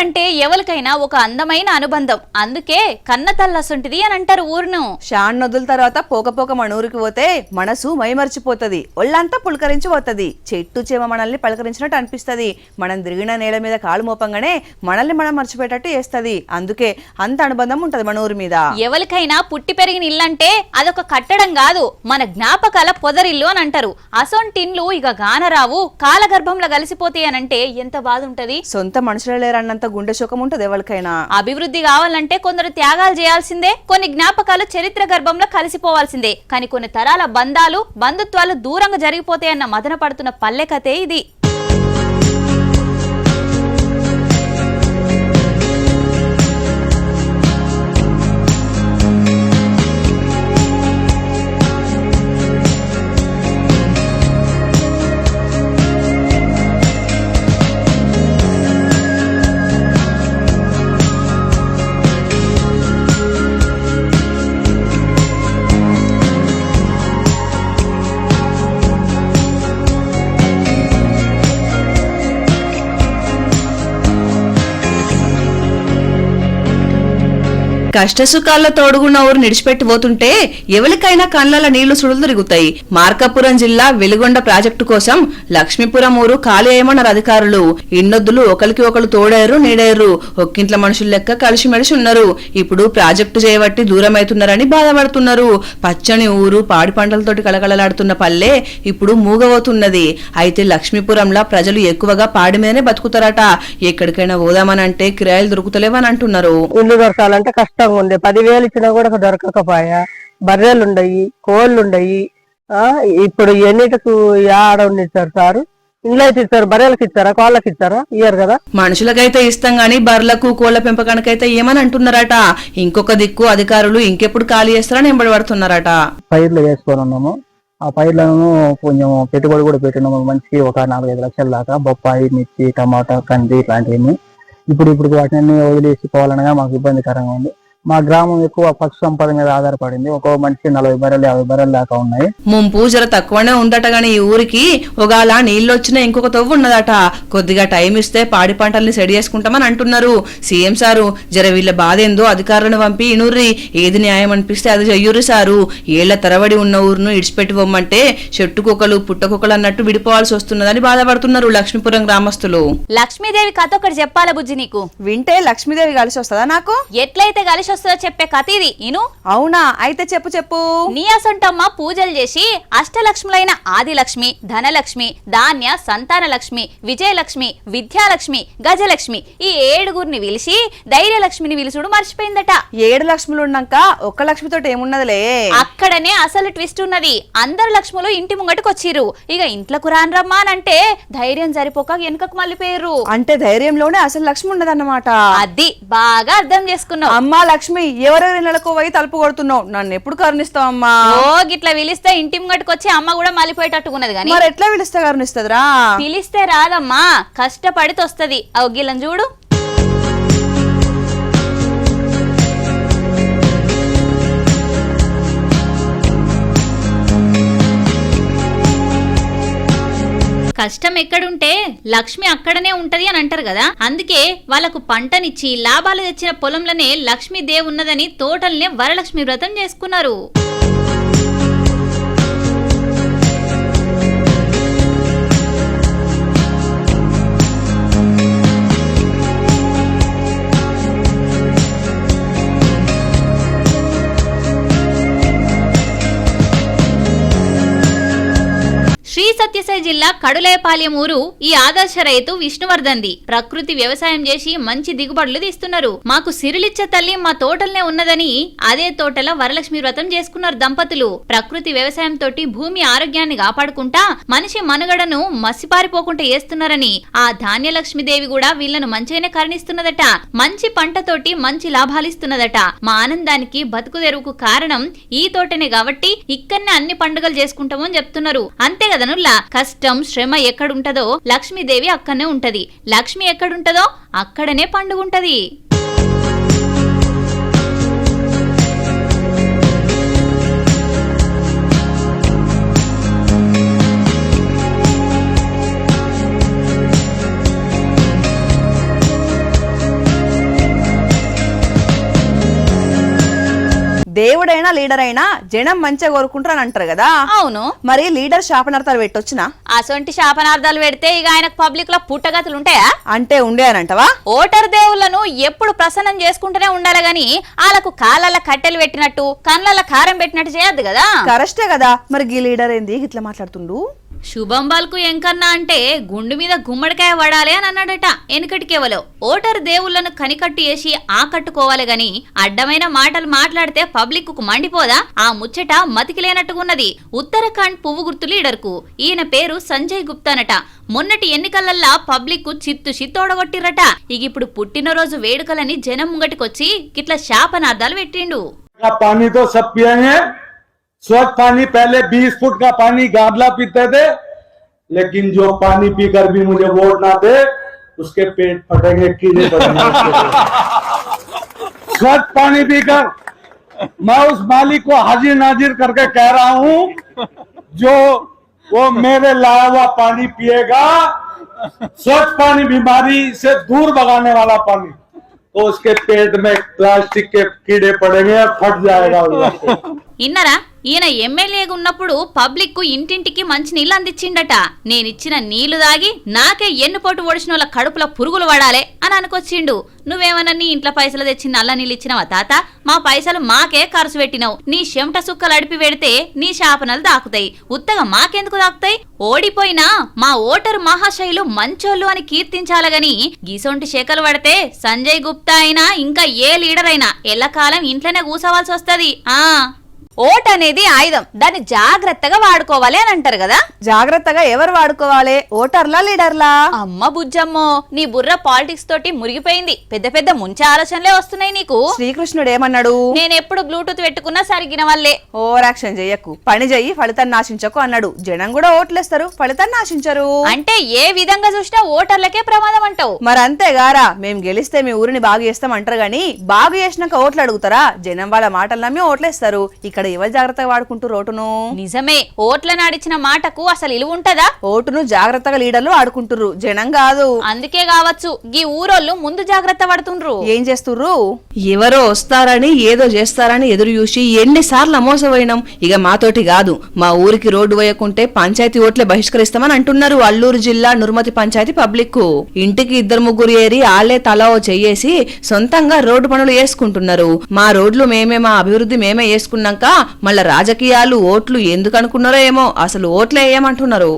అంటే ఎవరికైనా ఒక అందమైన అనుబంధం, అందుకే కన్నతల్లసొంటిది అని అంటారు ఊరును. షాన్ నదుల తర్వాత పోకపోక మన ఊరికి పోతే మనసు మైమర్చిపోతది, ఒళ్ళంతా పులకరించిపోతది, చెట్టు చేమ మనల్ని పలకరించినట్టు అనిపిస్తది. మనం తిరిగిన నేల మీద కాలు మోపంగానే మనల్ని మనం మర్చిపోయేటట్టు చేస్తది. అందుకే అంత అనుబంధం ఉంటది మన ఊరి మీద. ఎవరికైనా పుట్టి పెరిగిన ఇల్లంటే అదొక కట్టడం కాదు, మన జ్ఞాపకాల పొదరిల్లు అని అంటారు. అసొంటిన్లు ఇక గానరావు, కాలగర్భంలో కలిసిపోతాయి అనంటే ఎంత బాధ ఉంటది. సొంత మనుషులు లేరన్నంత గుండె శోకం ఉంటది ఎవరికైనా. అభివృద్ధి కావాలంటే కొందరు త్యాగాలు చేయాల్సిందే, కొన్ని జ్ఞాపకాలు చరిత్ర గర్భంలో కలిసిపోవాల్సిందే. కానీ కొన్ని తరాల బంధాలు బంధుత్వాలు దూరంగా జరిగిపోతాయన్న మదన పడుతున్న పల్లె కథే ఇది. కష్టసుఖాల్లో తోడుగున్న ఊరు నిడిచిపెట్టి పోతుంటే ఎవరికైనా కళ్ళల నీళ్లు సుడులు తిరుగుతాయి. మార్కాపురం జిల్లా వెలుగొండ ప్రాజెక్టు కోసం లక్ష్మీపురం ఊరు ఖాళీ అయ్యమన్నారు అధికారులు. ఇన్నొద్దులు ఒకరికి ఒకరు తోడారు నీడారు, ఒక్కింట్ల మనుషులు లెక్క కలిసిమెలిసి ఉన్నారు. ఇప్పుడు ప్రాజెక్టు చేయబట్టి దూరం అవుతున్నారని బాధపడుతున్నారు. పచ్చని ఊరు పాడి పంటలతోటి కలకలలాడుతున్న పల్లె ఇప్పుడు మూగబోతున్నది. అయితే లక్ష్మీపురంలో ప్రజలు ఎక్కువగా పాడి మీదనే బతుకుతారట. ఎక్కడికైనా పోదామనంటే కిరాయిలు దొరుకుతలేవని అంటున్నారు. ఇల్లు దొరకాలంటే కష్టంగా ఉంది. 10,000 ఇచ్చినా కూడా దొరకకపోయా. బర్రెలు ఉండయి, కోళ్ళు ఉండయి. ఇప్పుడు ఎన్నిటికి ఆడ ఉండిస్తారు సారు. ఇంట్లో అయితే ఇస్తారు, బర్రెలకు ఇస్తారా, కోళ్ళకి ఇస్తారా? ఇయ్యారు కదా. మనుషులకైతే ఇస్తాం గానీ బర్రెలకు కోళ్ల పెంపకానికైతే ఏమని అంటున్నారట. ఇంకొక దిక్కు అధికారులు ఇంకెప్పుడు ఖాళీ చేస్తారని ఎంబడబడుతున్నారట. పైర్లు వేసుకొని ఉన్నాము. ఆ పైర్లను కొంచెం పెట్టుబడి కూడా పెట్టినాము. మంచి ఒక 4-5 లక్షల దాకా బొప్పాయి, మిర్చి, టమాటా, కంది ఇట్లాంటివన్నీ. ఇప్పుడు వాటిని వదిలేసుకోవాలనగా మాకు ఇబ్బందికరంగా ఉంది. మా గ్రామం ఎక్కువ పశు సంపద మీద ఆధారపడింది. ఒక్కో మనిషి 40 బర్రెలు 50 బర్రెలు దాకా ఉన్నాయి. ముంపు జర తక్కువనే ఉందట గాని ఈ ఊరికి ఒకవేళ నీళ్లు వచ్చినా ఇంకొక తవ్వు ఉన్నదట. కొద్దిగా టైం ఇస్తే పాడి పంటల్ని సెడి చేసుకుంటామని అంటున్నారు. సీఎం సారు జర వీళ్ళ బాధ ఏందో అధికారులను పంపి ఇనుర్రి, ఏది న్యాయం అనిపిస్తే అది చెయ్యుర్రి సారు. ఏళ్ల తరబడి ఉన్న ఊరును ఇడిచిపెట్టి పోమ్మంటే చెట్టుకొకలు పుట్టకొకలు అన్నట్టు విడిపోవాల్సి వస్తున్నదని బాధపడుతున్నారు లక్ష్మీపురం గ్రామస్తులు. లక్ష్మీదేవి కథ ఒకటి చెప్పాల బుజ్జి నీకు. వింటే లక్ష్మీదేవి కలిసి వస్తుందా నాకు? ఎట్లయితే కలిసి వస్తుందో చెప్పే కథ ఇది ఇను. అవునా? అయితే చెప్పు. నీ అసొంటమ్మ పూజలు చేసి అష్టలక్ష్ములైన ఆదిలక్ష్మి, ధనలక్ష్మి, ధాన్య సంతాన లక్ష్మి, విజయలక్ష్మి, విద్యాలక్ష్మి, గజలక్ష్మి ఈ 7గురిని పిలిచి ధైర్యలక్ష్మిని పిలుచుడు మర్చిపోయిందట. 7 లక్ష్ములు ఉన్నాక ఒక్క లక్ష్మితో ఏమున్నదిలే. అక్కడనే అసలు ట్విస్ట్ ఉన్నది. అందరు లక్ష్ములు ఇంటి ముంగటికి వచ్చిర్రు. ఇక ఇంట్లోకి రానరమ్మా అంటే ధైర్యం సరిపోక వెనుకకు మళ్ళీపోయారు. అంటే ధైర్యంలోనే అసలు లక్ష్మి ఉన్నదన్నమాట. అది బాగా అర్థం చేసుకున్నావు. అమ్మా లక్ష్మి, ఎవరెవరి నెలకు పోయి తలుపు కొడుతున్నావు, నన్ను ఎప్పుడు కరుణిస్తావమ్మా? ఓ గిట్లా పిలిస్తే ఇంటి ముంగటికి వచ్చి అమ్మ కూడా మళ్ళీపోయేటట్టుకున్నది. కానీ మరి ఎట్లా పిలిస్తే కరుణిస్తుందిరా? పిలిస్తే రాదమ్మా, కష్టపడితే వస్తది. గిల్లని చూడు. కష్టం ఎక్కడుంటే లక్ష్మి అక్కడనే ఉంటది అని అంటారు కదా. అందుకే వాళ్ళకు పంటనిచ్చి లాభాలు తెచ్చిన పొలంలోనే లక్ష్మీదేవి ఉన్నదని తోటల్నే వరలక్ష్మి వ్రతం చేసుకున్నారు. శ్రీ సత్యసాయి జిల్లా కడులేపాలెం ఊరు ఈ ఆదర్శ రైతు విష్ణువర్ధన్ది. ప్రకృతి వ్యవసాయం చేసి మంచి దిగుబడులు తీస్తున్నారు. మాకు సిరిలిచ్చే తల్లి మా తోటలనే ఉన్నదని అదే తోటలో వరలక్ష్మి వ్రతం చేసుకున్నారు దంపతులు. ప్రకృతి వ్యవసాయం తోటి భూమి ఆరోగ్యాన్ని కాపాడుకుంటా మనిషి మనుగడను మసిపారిపోకుండా చేస్తున్నారని ఆ ధాన్యలక్ష్మీదేవి కూడా వీళ్లను మంచిగానే కరుణిస్తున్నదట. మంచి పంటతోటి మంచి లాభాలిస్తున్నదట. మా ఆనందానికి బతుకు తెరువుకు కారణం ఈ తోటనే కాబట్టి ఇక్కడనే అన్ని పండుగలు చేసుకుంటామని చెప్తున్నారు. అంతే కదా నుల్లా, కష్టం శ్రమ ఎక్కడుంటదో లక్ష్మీదేవి అక్కడనే ఉంటది. లక్ష్మి ఎక్కడుంటదో అక్కడనే పండుగ ఉంటది. దేవుడైనా లీడర్ అయినా జనం మంచిగా కోరుకుంటారని అంటారు కదా. అవును, మరి లీడర్ శాపనార్థాలు పెట్టొచ్చునా? అసొంటి శాపనార్థాలు పెడితే ఇక ఆయనకు పబ్లిక్ లో పుట్టగతులు ఉంటాయా? అంటే ఉండే అని అంటవా? ఓటర్ దేవుళ్లను ఎప్పుడు ప్రసన్నం చేసుకుంటూనే ఉండాలి గాని వాళ్ళకు కాళ్ళ కట్టెలు పెట్టినట్టు కళ్ళ కారం పెట్టినట్టు చేయొద్దు కదా. కరెస్టే కదా. మరి గీ లీడర్ ఏంది ఇట్లా మాట్లాడుతుండు? శుభం బాల్కు ఎంకన్నా అంటే గుండు మీద గుమ్మడికాయ వడాలి అని అన్నాడట. ఎనుకటికేవలో ఓటర్ దేవుళ్లను కనికట్టు వేసి ఆకట్టుకోవాలి గాని అడ్డమైన మాటలు మాట్లాడితే పబ్లిక్ కు మండిపోదా? ఆ ముచ్చట మతికిలేనట్టుకున్నది ఉత్తరాఖండ్ పువ్వు గుర్తు లీడర్ కు. ఈయన పేరు సంజయ్ గుప్తానట. మొన్నటి ఎన్నికలల్లా పబ్లిక్ కు చిత్తోడగొట్టిరట. ఇక ఇప్పుడు పుట్టినరోజు వేడుకలని జనం ముంగటికొచ్చి గిట్ల శాపనార్థాలు పెట్టిండు. स्वच्छ पानी पहले 20 फुट का पानी गाबला पीते थे, लेकिन जो पानी पीकर भी मुझे वोट ना दे उसके पेट फटेंगे, कीड़े पड़ेंगे। स्वच्छ पानी पीकर मैं उस मालिक को हाजिर नाजिर करके कह रहा हूं, जो वो मेरे लाया हुआ पानी पिएगा, स्वच्छ पानी बीमारी से दूर भगाने वाला पानी, तो उसके पेट में प्लास्टिक के कीड़े पड़ेंगे और फट जाएगा। ఇన్నరా, ఈయన ఎమ్మెల్యేగా ఉన్నప్పుడు పబ్లిక్ కు ఇంటింటికి మంచి నీళ్లు అందించిండట. నేనిచ్చిన నీళ్లు దాగి నాకే ఎన్నుపోటు ఓడిచిన వాళ్ళ కడుపులో పురుగులు పడాలే అని అనుకొచ్చిండు. నువ్వేమన్నా నీ ఇంట్లో పైసలు తెచ్చి నల్ల నీళ్ళు ఇచ్చినవా తాత? మా పైసలు మాకే ఖర్చు పెట్టినావు. నీ చెమట సుక్కలు అడిపి పెడితే నీ శాపనలు దాకుతాయి, ఉత్తగా మాకెందుకు దాకుతాయి? ఓడిపోయినా మా ఓటరు మహాశైలు మంచోళ్ళు అని కీర్తించాలగాని గీసొంటి శేఖలు పడితే సంజయ్ గుప్తా అయినా ఇంకా ఏ లీడర్ అయినా ఎల్లకాలం ఇంట్లోనే కూసోవాల్సి వస్తది. ఓట్ అనేది ఆయుధం, దాన్ని జాగ్రత్తగా వాడుకోవాలి అని అంటారు కదా. జాగ్రత్తగా ఎవరు వాడుకోవాలి? ఓటర్లా లీడర్లా? అమ్మ బుజ్జమ్మో, నీ బుర్ర పాలిటిక్స్ తోటి మురిగిపోయింది. పెద్ద పెద్ద ముంచే ఆలోచనలే వస్తున్నాయి నీకు. శ్రీకృష్ణుడు ఏమన్నాడు? నేనెప్పుడు బ్లూటూత్ పెట్టుకున్నా సరిగిన వల్లే. ఓవర్ యాక్షన్ చెయ్యకు, పని చెయ్యి, ఫలితాన్ని నాశించకు అన్నాడు. జనం కూడా ఓట్లేస్తారు, ఫలితాన్ని నాశించరు. అంటే ఏ విధంగా చూసినా ఓటర్లకే ప్రమాదం అంటావు. మరి అంతేగారా, మేము గెలిస్తే మీ ఊరిని బాగు చేస్తాం అంటారు గాని బాగు చేసినాక ఓట్లు అడుగుతారా? జనం వాళ్ళ మాటలు నమ్మి ఓట్లేస్తారు. ఇక్కడ ఎవరు జాగ్రత్తగా వాడుకుంటారు ఓటును? నిజమే, ఓట్ల నాడిచిన మాటకు అసలు ఇలువ ఉంటదా? ఓటును జాగ్రత్తగా లీడర్లు ఆడుకుంటుర్రు, జనం కాదు. అందుకే కావచ్చు గీ ఊరోళ్ళు ముందు జాగ్రత్త పడుతుండ్రు. ఏం చేస్తుర్రు? ఎవరో వస్తారని ఏదో చేస్తారని ఎదురు చూసి ఎన్నిసార్లు అమోసపోయినాం. ఇక మాతోటి కాదు, మా ఊరికి రోడ్డు వేయకుంటే పంచాయతీ ఓట్లే బహిష్కరిస్తామని అంటున్నారు అల్లూరు జిల్లా నుర్మతి పంచాయతీ పబ్లిక్. ఇంటికి 2-3 ఏరి ఆళ్లే తలా ఓ చెయ్యేసి సొంతంగా రోడ్డు పనులు చేసుకుంటున్నారు. మా రోడ్లు మేమే, మా అభివృద్ధి మేమే చేసుకున్నాక మళ్ళా రాజకీయాలు ఓట్లు ఎందుకు అనుకున్నారో ఏమో, అసలు ఓట్లే ఏమంటున్నారు.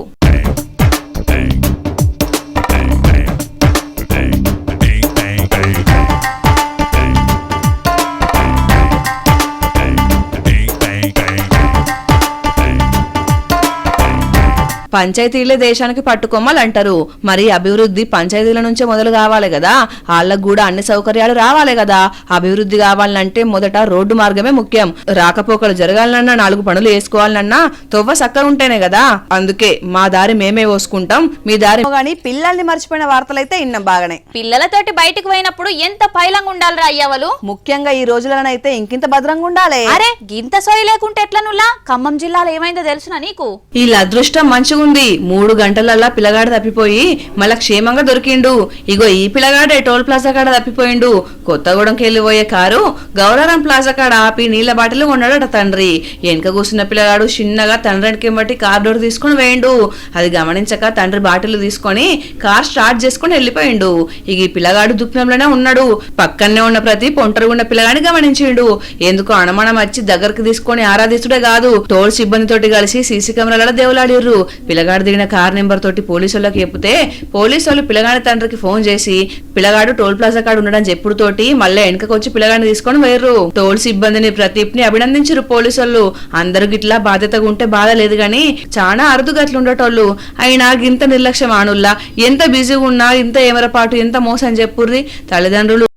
పంచాయతీలే దేశానికి పట్టుకొమ్మలు అంటారు. మరి అభివృద్ధి పంచాయతీల నుంచే మొదలు కావాలి కదా. వాళ్ళకు కూడా అన్ని సౌకర్యాలు రావాలి కదా. అభివృద్ధి కావాలంటే మొదట రోడ్డు మార్గమే ముఖ్యం. రాకపోకలు జరగాలన్నా, 4 పనులు వేసుకోవాలన్నా తొవ్వ సక్కగా ఉంటేనే కదా. అందుకే మా దారి మేమే పోసుకుంటాం, మీ దారి గాని. పిల్లల్ని మర్చిపోయిన వార్తలైతే ఇన్నాం బాగానే. పిల్లలతోటి బయటకు పోయినప్పుడు ఎంత పైలంగా ఉండాలిరా అయ్యవలు. ముఖ్యంగా ఈ రోజులనైతే ఇంకింత భద్రంగా ఉండాలి. అరే గింత సోయి లేకుంటే ఎట్లనులా? ఖమ్మం జిల్లాలో ఏమైందో తెలుసునా నీకు? వీళ్ళ అదృష్టం మంచిగా ఉంది. 3 గంటలల్లా పిల్లగాడు తప్పిపోయి మళ్ళా క్షేమంగా దొరికిండు. ఇగో ఈ పిల్లగాడే టోల్ ప్లాజా కాడ తప్పిపోయిండు. కొత్తగూడెంకి వెళ్ళిపోయే కారు గౌరారం ప్లాజా కాడ ఆపి నీళ్ల బాటిల్ కొన్నాడట తండ్రి. వెనక కూర్చున్న పిల్లగాడు చిన్నగా తండ్రికి బట్టి కార్ డోర్ తీసుకుని వేయండు. అది గమనించక తండ్రి బాటిల్ తీసుకొని కార్ స్టార్ట్ చేసుకుని వెళ్ళిపోయిండు. ఇక ఈ పిల్లగాడు దుఃఖంలోనే ఉన్నాడు. పక్కనే ఉన్న ప్రతి పొంటరుగున్న పిల్లగాని గమనించిండు. ఎందుకో అనుమానం వచ్చి దగ్గరకు తీసుకొని ఆరాధిస్తుడే కాదు, టోల్ సిబ్బందితోటి కలిసి సీసీ కెమెరాలలో దేవులాడిర్రు. పిల్లగాడు దిగిన కార్ నెంబర్ తోటి పోలీసులకు చెప్తే పోలీసులు పిల్లగాడి తండ్రికి ఫోన్ చేసి పిల్లగాడు టోల్ ప్లాజా కాడ ఉండడం చెప్పుడు తోటి మళ్ళీ వెనకకొచ్చి పిల్లగాడిని తీసుకొని వేర్రు. టోల్ సిబ్బందిని ప్రదీప్ని అభినందించారు పోలీసులు. అందరూ గిట్లా బాధ్యతగా ఉంటే బాధ లేదు గాని చాలా అరుదుగా అట్లుండేటోళ్ళు. అయినా ఇంత నిర్లక్ష్యం ఆనుల్లా ఎంత బిజీగా ఉన్నా ఇంత ఏమరపాటు ఎంత మోసం చెప్పుర్రి తల్లిదండ్రులు.